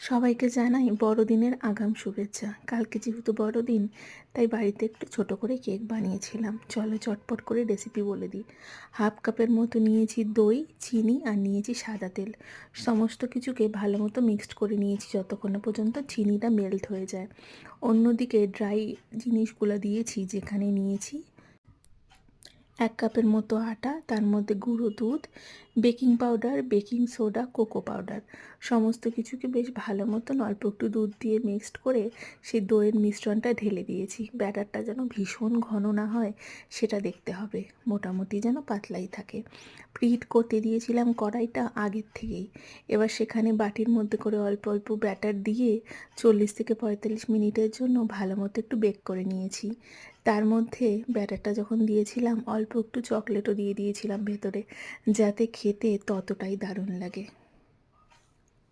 সবাইকে জানাই বড়দিনের আগাম শুভেচ্ছা। কালকে যেহেতু বড়দিন, তাই বাড়িতে একটু ছোট করে কেক বানিয়েছিলাম। চলো চটপট করে রেসিপি বলে দিই। হাফ কাপের মতো নিয়েছি দই, চিনি আর নিয়েছি সাদা তেল। সমস্ত কিছুকে ভালো মতো মিক্সড করে নিয়েছি যতক্ষণ না পর্যন্ত চিনিটা মেল্ট হয়ে যায়। অন্যদিকে ড্রাই জিনিসগুলো দিয়েছি, যেখানে নিয়েছি 1 কাপের মতো আটা, তার মধ্যে গুঁড়ো দুধ, baking powder, baking soda, cocoa powder. সমস্ত কিছুকে বেশ ভালো মতন অল্প একটু দুধ দিয়ে মিক্সড করে সেই দইয়ের মিশ্রণটা ঢেলে দিয়েছি। ব্যাটারটা যেন ভীষণ ঘন না হয় সেটা দেখতে হবে, মোটামুটি যেন পাতলাই থাকে। প্রিহিট করতে দিয়েছিলাম কড়াইটা আগের থেকেই। এবার সেখানে বাটির মধ্যে করে অল্প অল্প ব্যাটার দিয়ে 40 থেকে 45 মিনিটের জন্য ভালো মতো একটু বেক করে নিয়েছি। তার মধ্যে ব্যাটারটা যখন দিয়েছিলাম অল্প একটু চকলেটও দিয়ে দিয়েছিলাম ভেতরে, যাতে খেতে ততটাই দারুণ লাগে।